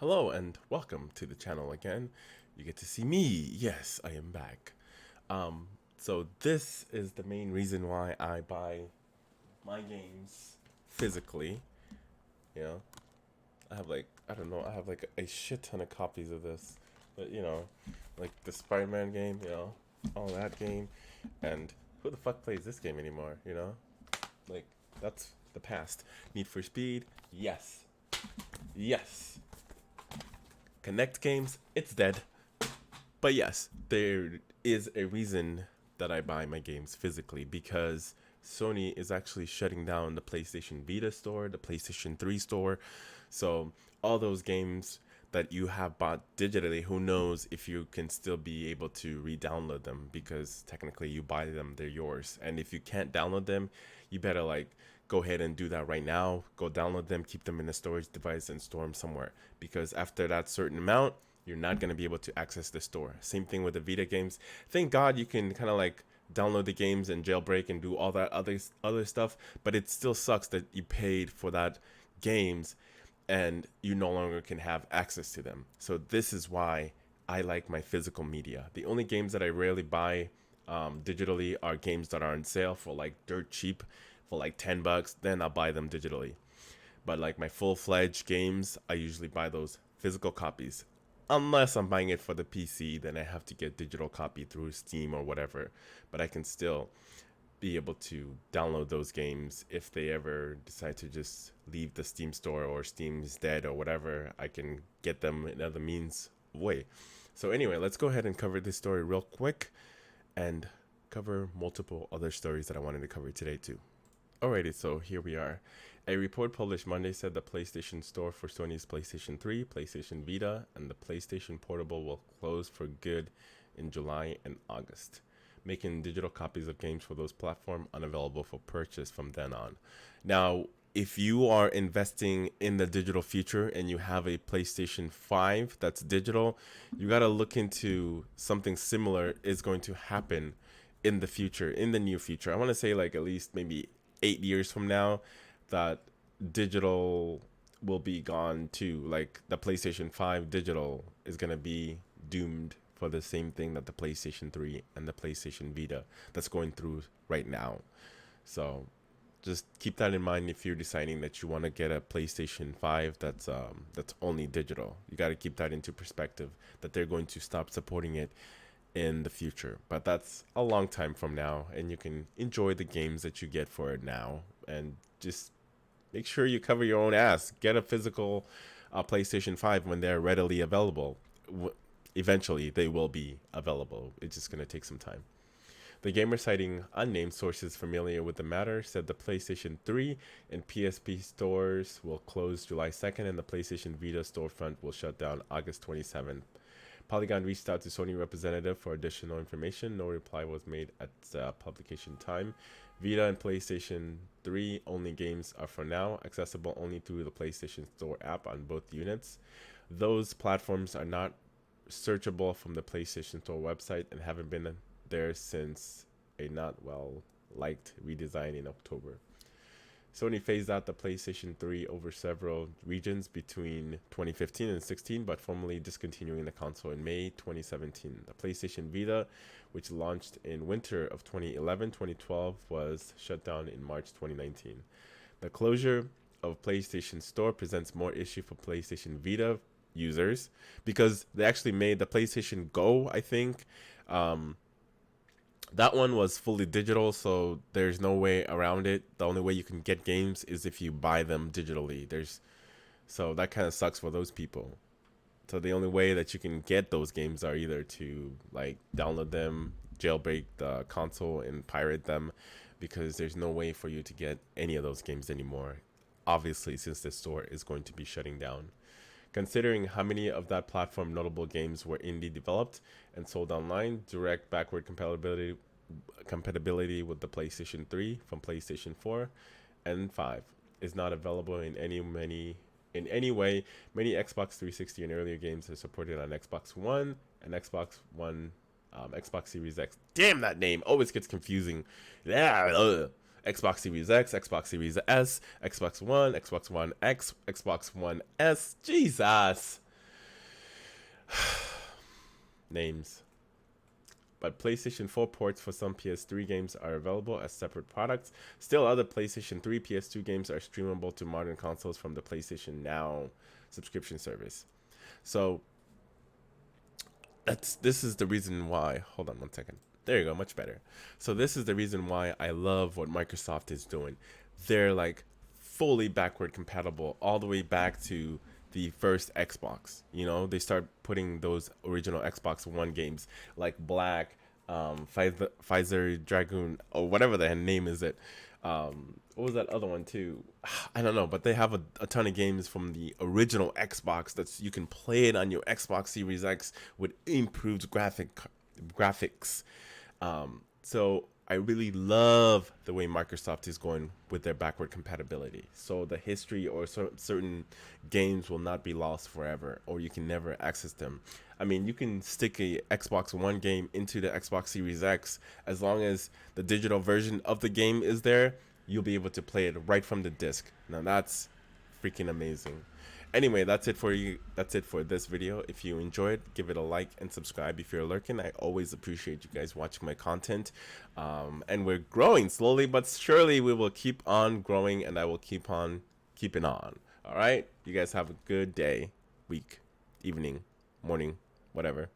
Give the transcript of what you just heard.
Hello and welcome to the channel again. You get to see me. Yes, I am back. So this is the main reason why I buy my games physically. You know, I have like I don't know, I have like a shit ton of copies of this. But like the Spider-Man game, all that game, and who the fuck plays this game anymore? Like that's the past. Need for Speed, yes, yes. Connect games, it's dead. But yes, there is a reason that I buy my games physically because Sony is actually shutting down the PlayStation Vita store, the PlayStation 3 store. So all those games that you have bought digitally, who knows if you can still be able to re-download them because technically you buy them, they're yours. And if you can't download them, you better like go ahead and do that right now. Go download them, keep them in a storage device and store them somewhere because after that certain amount, you're not going to be able to access the store. Same thing with the Vita games. Thank God you can kind of like download the games and jailbreak and do all that other stuff, but it still sucks that you paid for that games and you no longer can have access to them. So this is why I like my physical media. The only games that I rarely buy digitally are games that are on sale for like dirt cheap, for like $10. Then I'll buy them digitally. But like my full-fledged games, I usually buy those physical copies. Unless I'm buying it for the PC, then I have to get digital copy through Steam or whatever. But I can still be able to download those games if they ever decide to just leave the Steam store or Steam's dead or whatever. I can get them in other means way. So anyway, let's go ahead and cover this story real quick and cover multiple other stories that I wanted to cover today too. Alrighty, so here we are. A report published Monday said the PlayStation Store for Sony's PlayStation 3, PlayStation Vita, and the PlayStation Portable will close for good in July and August, making digital copies of games for those platforms unavailable for purchase from then on. Now, if you are investing in the digital future and you have a PlayStation 5 that's digital, you got to look into something similar is going to happen in the future, in the near future. I want to say like at least maybe 8 years from now, that digital will be gone too. Like the PlayStation 5 digital is going to be doomed for the same thing that the PlayStation 3 and the PlayStation Vita that's going through right now. So just keep that in mind if you're deciding that you want to get a PlayStation 5 that's only digital. You got to keep that into perspective that they're going to stop supporting it in the future, but that's a long time from now, and you can enjoy the games that you get for it now and just make sure you cover your own ass. Get a physical PlayStation 5 when they're readily available. Eventually they will be available, it's just going to take some time. The gamer, citing unnamed sources familiar with the matter, said the PlayStation 3 and PSP stores will close July 2nd and the PlayStation Vita storefront will shut down August 27th. Polygon reached out to Sony representative for additional information. No reply was made at publication time. Vita and PlayStation 3 only games are for now accessible only through the PlayStation Store app on both units. Those platforms are not searchable from the PlayStation Store website and haven't been there since a not well liked redesign in October. Sony phased out the PlayStation 3 over several regions between 2015 and 16, but formally discontinuing the console in May 2017. The PlayStation Vita, which launched in winter of 2011-2012, was shut down in March 2019. The closure of PlayStation Store presents more issue for PlayStation Vita users because they actually made the PlayStation Go, I think. That one was fully digital, so there's no way around it. The only way you can get games is if you buy them digitally. So that kind of sucks for those people. So the only way that you can get those games are either to like download them, jailbreak the console and pirate them, because there's no way for you to get any of those games anymore. Obviously, since the store is going to be shutting down. Considering how many of that platform notable games were indie developed and sold online, direct backward compatibility with the PlayStation 3 from PlayStation 4 and 5 is not available in any way. Many Xbox 360 and earlier games are supported on Xbox One and Xbox One, Xbox Series X. Damn, that name always gets confusing. Yeah. Xbox Series X, Xbox Series S, Xbox One X, Xbox One S. Jesus. names. But PlayStation 4 ports for some PS3 games are available as separate products. Still, other PlayStation 3, PS2 games are streamable to modern consoles from the PlayStation Now subscription service. So this is the reason why. Hold on one second. There you go, much better. So this is the reason why I love what Microsoft is doing. They're like fully backward compatible all the way back to the first Xbox. You know, they start putting those original Xbox One games like Black, Pfizer Dragoon, or whatever the name is. It. What was that other one too? I don't know, but they have a ton of games from the original Xbox that you can play it on your Xbox Series X with improved graphics. So I really love the way Microsoft is going with their backward compatibility. So the history or certain games will not be lost forever, or you can never access them. I mean, you can stick a Xbox One game into the Xbox Series X as long as the digital version of the game is there. You'll be able to play it right from the disc. Now that's freaking amazing. Anyway, that's it for you. That's it for this video. If you enjoyed, give it a like and subscribe if you're lurking. I always appreciate you guys watching my content. And we're growing slowly but surely. We will keep on growing, and I will keep on keeping on. All right? You guys have a good day, week, evening, morning, whatever.